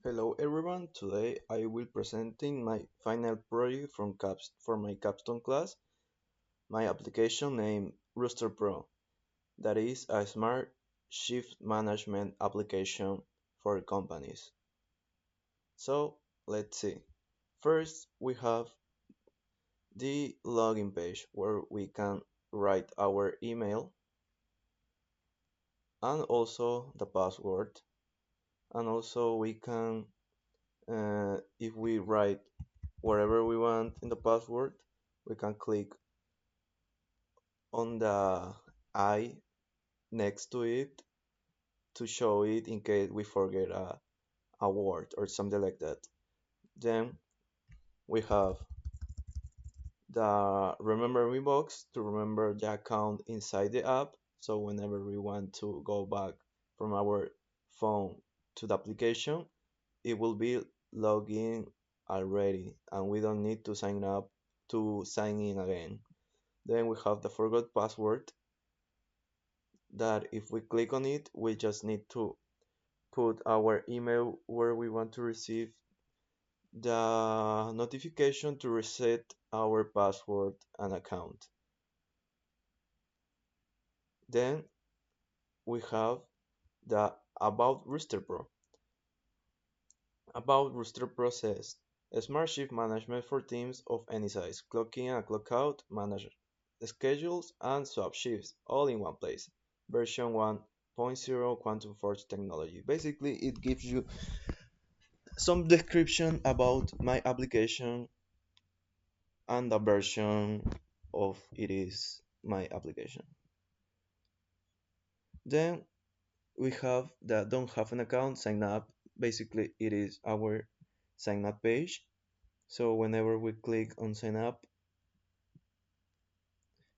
Hello everyone, today I will presenting my final project for my capstone class, my application named RosterPro, that is a smart shift management application for companies. So let's see. First we have the login page where we can write our email and also the password, and also we can if we write whatever we want in the password, we can click on the eye next to it to show it in case we forget a word or something like that. Then we have the remember me box to remember the account inside the app. So whenever we want to go back from our phone to the application, it will be logged in already and we don't need to sign in again. Then we have the forgot password that if we click on it, we just need to put our email where we want to receive the notification to reset our password and account. Then we have the About RosterPro. About RosterPro says, Smart Shift Management for teams of any size. Clock in and clock out, manage schedules, and swap shifts all in one place. Version 1.0 Quantum Force technology. Basically, it gives you some description about my application and the version of it is my application. Then we have the don't have an account sign up. Basically, it is our sign up page. So whenever we click on sign up,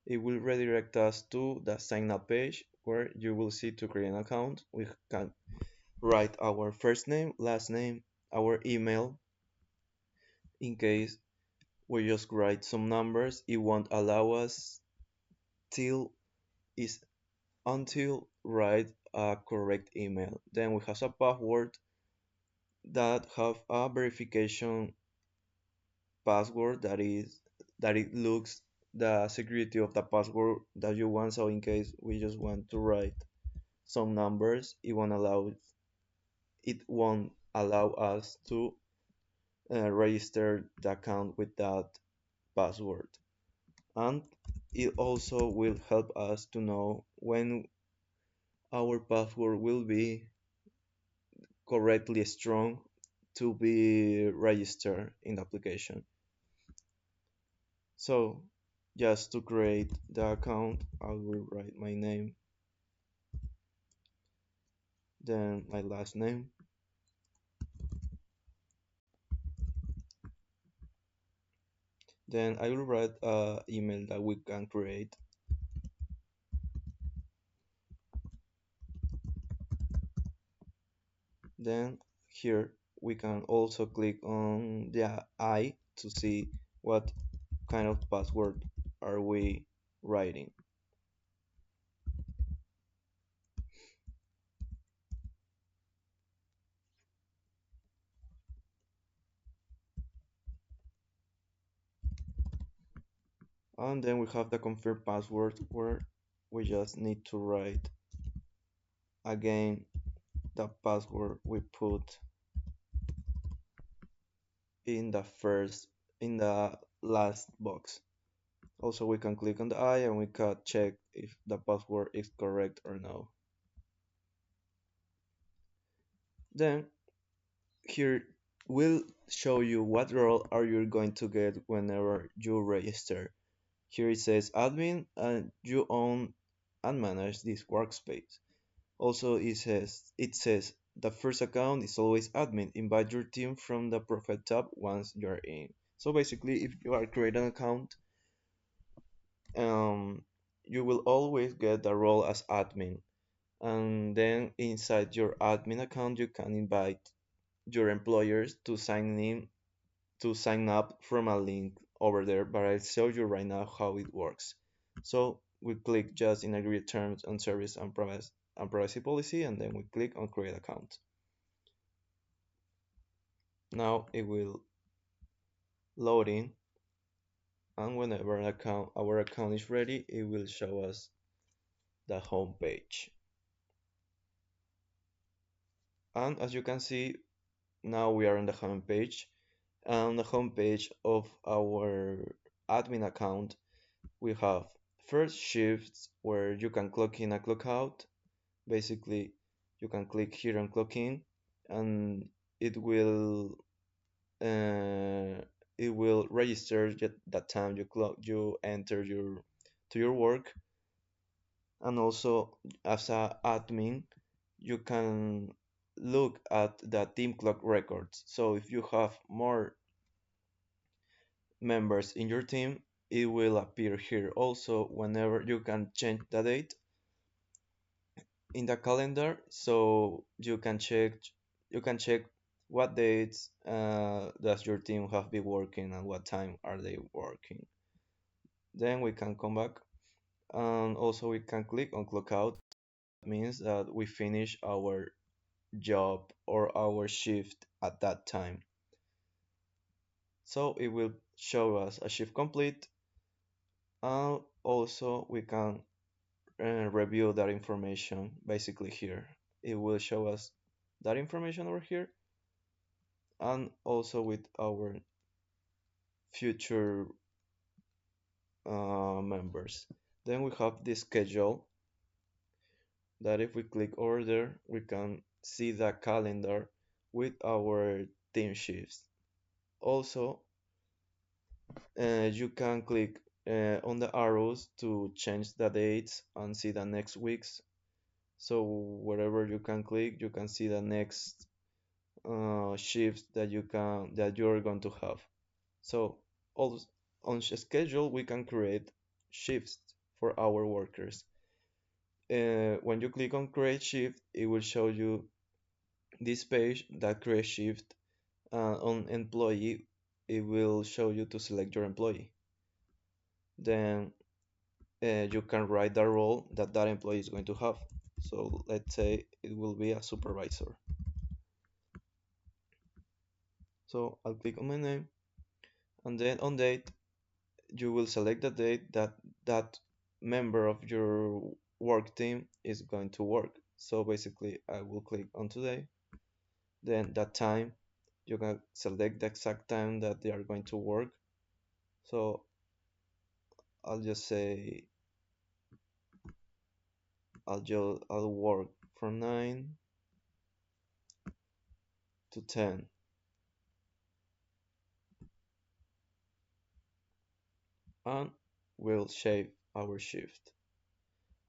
it will redirect us to the sign up page where you will see to create an account. We can write our first name, last name, our email. In case we just write some numbers, it won't allow us till is until write a correct email. Then we have a password that have a verification password that it looks the security of the password that you want. So in case we just want to write some numbers, it won't allow us to register the account with that password. And it also will help us to know when our password will be correctly strong to be registered in the application. So just to create the account, I will write my name, then my last name, then I will write an email that we can create. Then here we can also click on the eye to see what kind of password are we writing. And then we have the confirm password where we just need to write again the password we put in the last box. Also we can click on the eye and we can check if the password is correct or no. Then here will show you what role are you going to get whenever you register. Here it says admin and you own and manage this workspace. Also it says the first account is always admin. Invite your team from the profile tab once you're in. So basically if you are creating an account, um, you will always get the role as admin. And then inside your admin account you can invite your employers to sign up from a link over there, but I'll show you right now how it works. So we click just in agree terms on service and privacy policy, and then we click on create account. Now it will load in, and whenever our account is ready, it will show us the home page. And as you can see, now we are on the home page. On the home page of our admin account, we have first shifts where you can clock in and clock out. Basically, you can click here and clock in, and it will uh, register that time you enter your work. And also, as a admin, you can look at the team clock records. So if you have more members in your team, it will appear here. Also, whenever you can change the date in the calendar, so you can check what dates does your team have been working and what time are they working. Then we can come back, and also we can click on clock out. Means that we finish our job or our shift at that time. So it will show us a shift complete, and also we can review that information basically here. It will show us that information over here, and also with our future members. Then we have the schedule that if we click over there, we can see the calendar with our team shifts. Also, you can click on the arrows to change the dates and see the next weeks. So wherever you can click, you can see the next shifts that you're going to have. So also on schedule, we can create shifts for our workers. When you click on create shift, it will show you this page that create shift. On employee, it will show you to select your employee. Then you can write the role that that employee is going to have. So let's say it will be a supervisor. So I'll click on my name, and then on date, you will select the date that that member of your work team is going to work. So basically, I will click on today. Then that time, you can select the exact time that they are going to work. So I'll just say I'll work from 9 to 10, and we'll save our shift.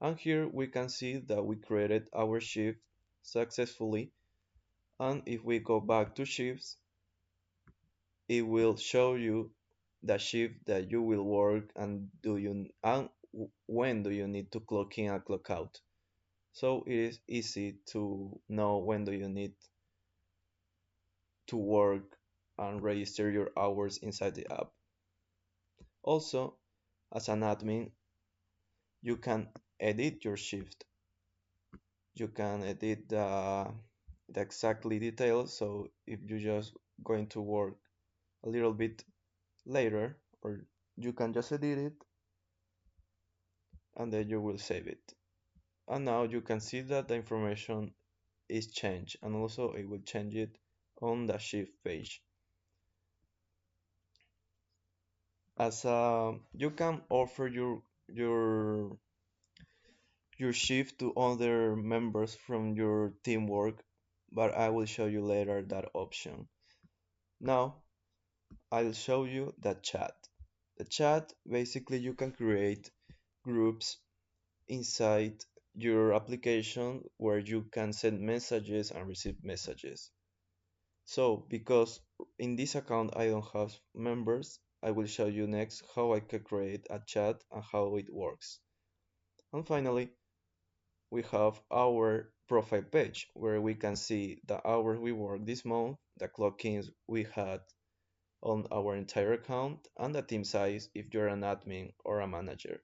And here we can see that we created our shift successfully. And if we go back to shifts, it will show you the shift that you will work and when do you need to clock in and clock out. So it is easy to know when do you need to work and register your hours inside the app. Also, as an admin, you can edit your shift. You can edit the exactly details. So if you just going to work a little bit later, or you can just edit it and then you will save it. And now you can see that the information is changed, and also it will change it on the shift page. As you can offer your shift to other members from your teamwork, but I will show you later that option. Now I'll show you the chat. The chat, basically you can create groups inside your application where you can send messages and receive messages. So because in this account I don't have members, I will show you next how I can create a chat and how it works. And finally, we have our profile page where we can see the hours we worked this month, the clock-ins we had on our entire account, and the team size if you're an admin or a manager.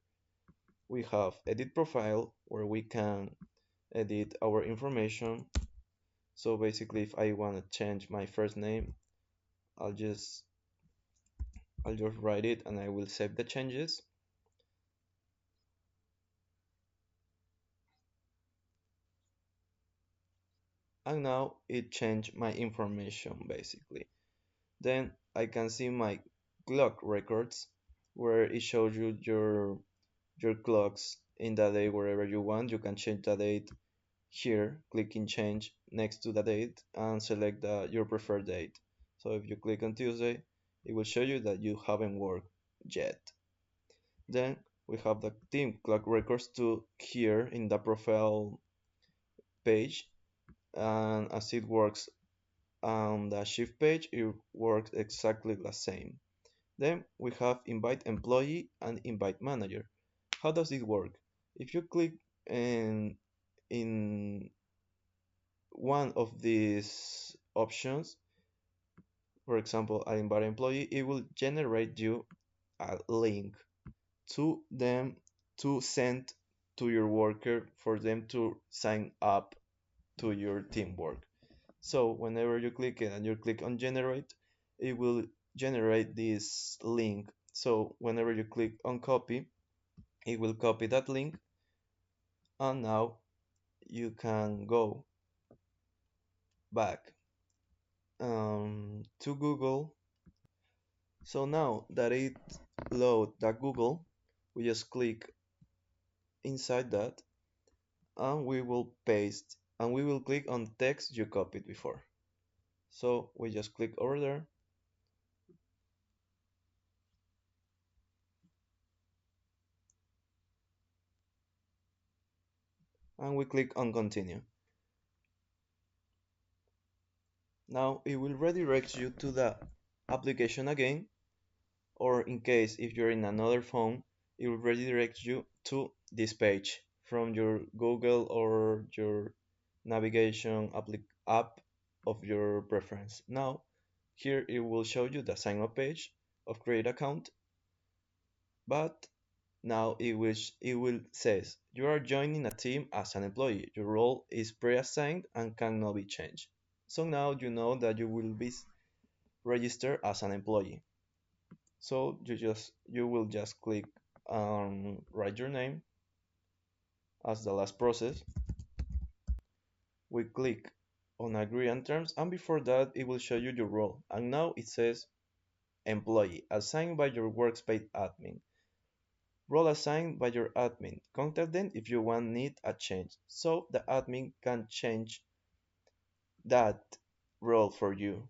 We have edit profile where we can edit our information. So basically, if I want to change my first name, I'll just I'll just write it and I will save the changes. And now it changed my information basically. Then I can see my clock records where it shows you your clocks in the day wherever you want. You can change the date here, clicking change next to the date and select your preferred date. So if you click on Tuesday, it will show you that you haven't worked yet. Then we have the team clock records to here in the profile page, and as it works on the shift page, it works exactly the same. Then we have invite employee and invite manager. How does it work? If you click in one of these options, for example, I invite employee, it will generate you a link to them to send to your worker for them to sign up to your teamwork. So whenever you click it and you click on generate, it will generate this link. So whenever you click on copy, it will copy that link, and now you can go back to Google. So now that it load the Google, we just click inside that and we will paste and we will click on text you copied before. So we just click over there and we click on continue. Now it will redirect you to the application again, or in case if you're in another phone, it will redirect you to this page from your Google or your navigation app of your preference. Now here it will show you the sign up page of create account, but now it will says you are joining a team as an employee. Your role is pre-assigned and cannot be changed. So now you know that you will be registered as an employee. So you will just click write your name as the last process. We click on agree on terms, and before that it will show you your role. And now it says employee assigned by your workspace admin. Role assigned by your admin. Contact them if you need a change. So the admin can change that role for you.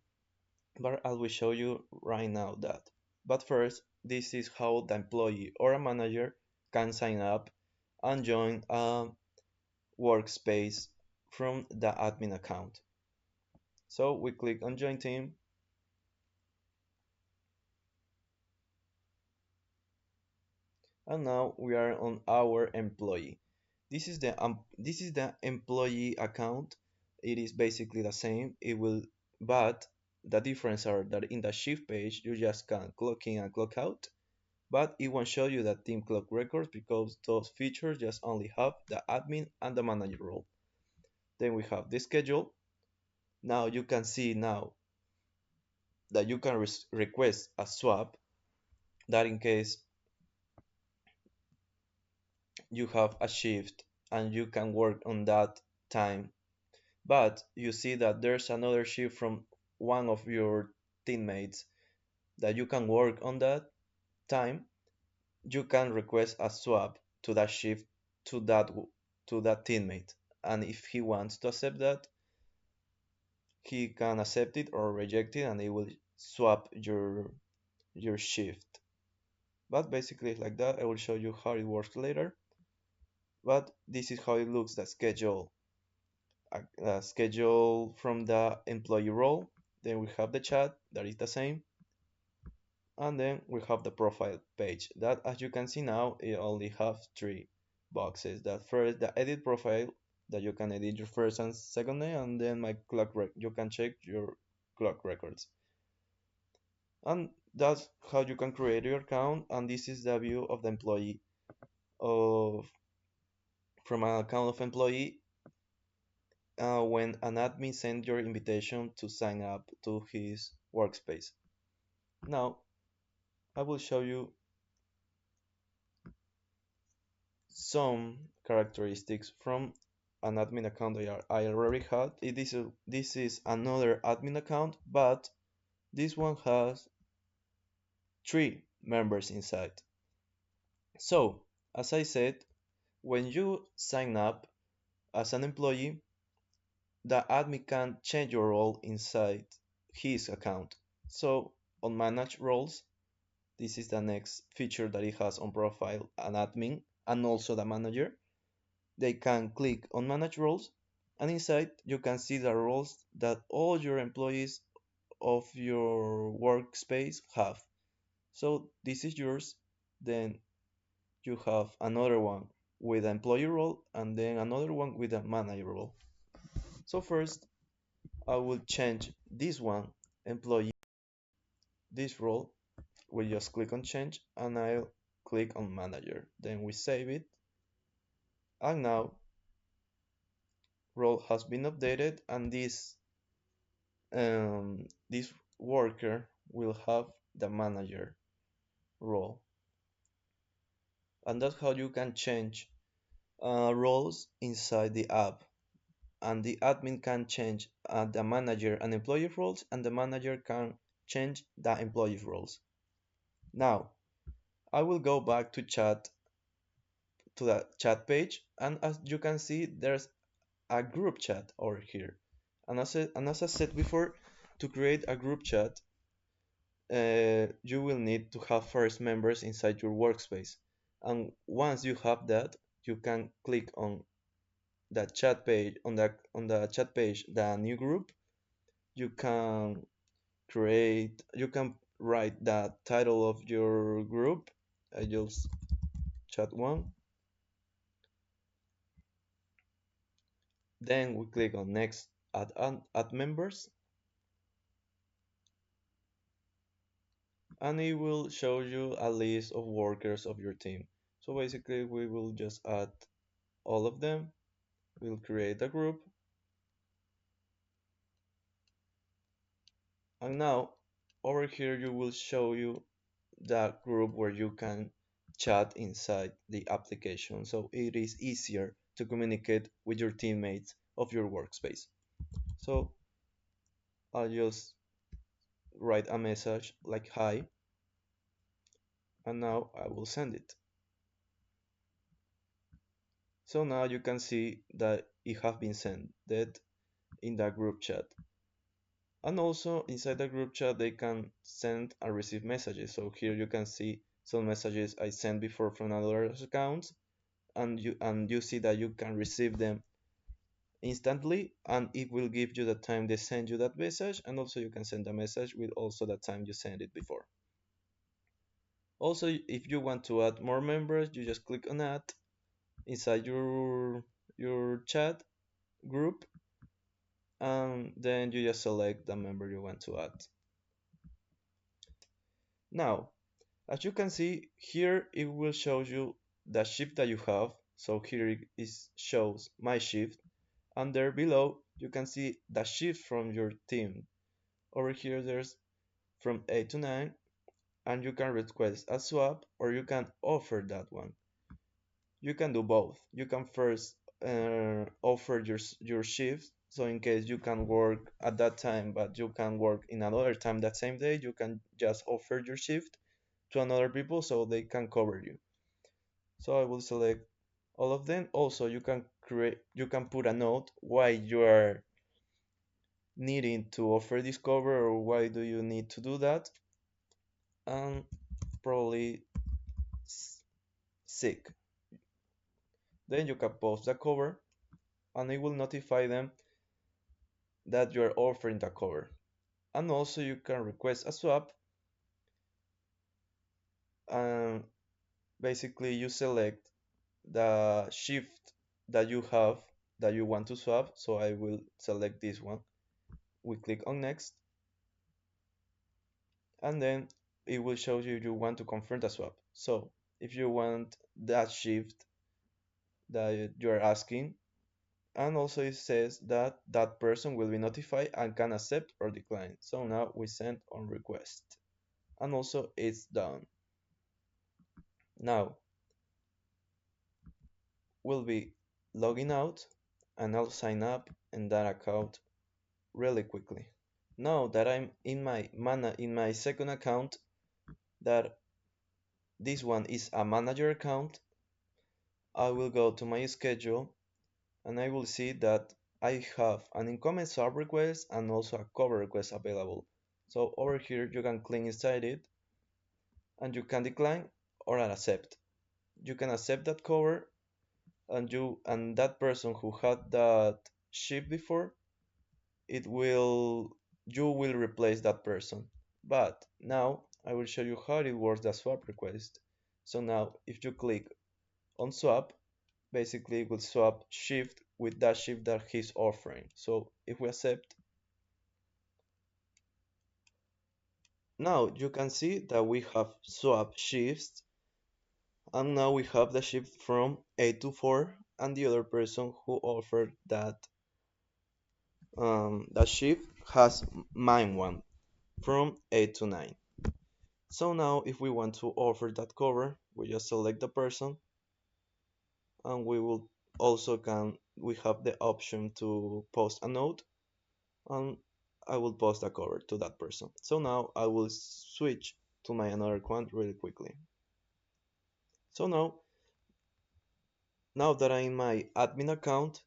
But I will show you right now that. But first, this is how the employee or a manager can sign up and join a workspace from the admin account. So we click on join team, and now we are on our employee. This is the employee account. It is basically the same. But the difference are that in the shift page you just can clock in and clock out, but it won't show you the team clock records because those features just only have the admin and the manager role. Then we have the schedule. Now you can see now that you can request a swap, that in case you have a shift and you can work on that time, but you see that there's another shift from one of your teammates that you can work on that time, you can request a swap to that shift to that teammate, and if he wants to accept that, he can accept it or reject it and it will swap your shift. But basically it's like that. I will show you how it works later, but this is how it looks, the schedule from the employee role. Then we have the chat that is the same, and then we have the profile page that, as you can see now, it only have three boxes. That first, the edit profile, that you can edit your first and second name, and then my you can check your clock records, and that's how you can create your account. And this is the view of the employee of from an account of employee when an admin sends your invitation to sign up to his workspace. Now I will show you some characteristics from an admin account that I already had. This is another admin account, but this one has three members inside. So, as I said, when you sign up as an employee, the admin can change your role inside his account. So, on manage roles, this is the next feature that it has on profile, an admin and also the manager. They can click on manage roles, and inside you can see the roles that all your employees of your workspace have. So this is yours. Then you have another one with an employee role and then another one with a manager role. So first I will change this one, employee, this role. We just click on change and I'll click on manager. Then we save it, and now role has been updated, and this worker will have the manager role. And that's how you can change roles inside the app. And the admin can change the manager and employee roles, and the manager can change the employee roles. Now I will go back to the chat page, and as you can see, there's a group chat over here. And as I said before, to create a group chat, you will need to have first members inside your workspace. And once you have that, you can click on that chat page, on the chat page, the new group. You can you can write the title of your group. I just chat one. Then we click on next, add members, and it will show you a list of workers of your team. So basically we will just add all of them. We'll create a group, and now over here you will show you the group where you can chat inside the application, so it is easier to communicate with your teammates of your workspace. So I'll just write a message like hi, and now I will send it. So now you can see that it has been sent in the group chat. And also inside the group chat they can send and receive messages. So here you can see some messages I sent before from other accounts, and you see that you can receive them instantly, and it will give you the time they send you that message, and also you can send a message with also the time you send it before. Also, if you want to add more members, you just click on add inside your chat group, and then you just select the member you want to add. Now, as you can see here, it will show you the shift that you have. So here it shows my shift, and there below you can see the shift from your team. Over here there's from 8 to 9, and you can request a swap or you can offer that one. You can do both. You can first offer your shift, so in case you can work at that time but you can work in another time that same day, you can just offer your shift to another people so they can cover you. So I will select all of them. Also, you can put a note why you are needing to offer this cover or why do you need to do that, and probably sick. Then you can post the cover, and it will notify them that you are offering the cover. And also you can request a swap, and basically you select the shift that you have that you want to swap. So I will select this one. We click on next, and then it will show you want to confirm the swap. So if you want that shift that you're asking, and also it says that that person will be notified and can accept or decline. So now we send on request, and also it's done. Now we'll be logging out and I'll sign up in that account really quickly. Now that I'm in my second account, that this one is a manager account, I will go to my schedule and I will see that I have an incoming sub request and also a cover request available. So over here you can click inside it and you can decline or accept. You can accept that cover and that person who had that shift before, it will you will replace that person. But now I will show you how it works the swap request. So now if you click on swap, basically it will swap shift with that shift that he's offering. So if we accept, now you can see that we have swap shifts and now we have the shift from 8 to 4 and the other person who offered that shift has mine one from 8 to 9. So now if we want to offer that cover, we just select the person and we will also we have the option to post a note and I will post a cover to that person. So now I will switch to my another account really quickly. So now that I'm in my admin account,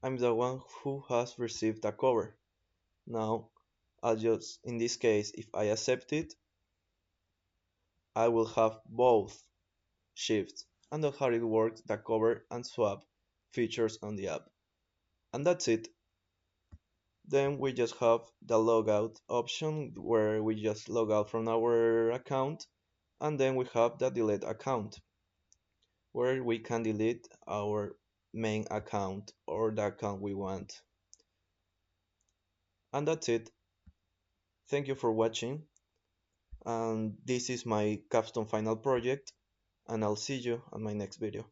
I'm the one who has received a cover. Now I'll just, in this case, if I accept it, I will have both shifts and that's how it works, the cover and swap features on the app. And that's it. Then we just have the logout option where we just log out from our account, and then we have the delete account where we can delete our main account or the account we want. And that's it. Thank you for watching. And this is my capstone final project, and I'll see you on my next video.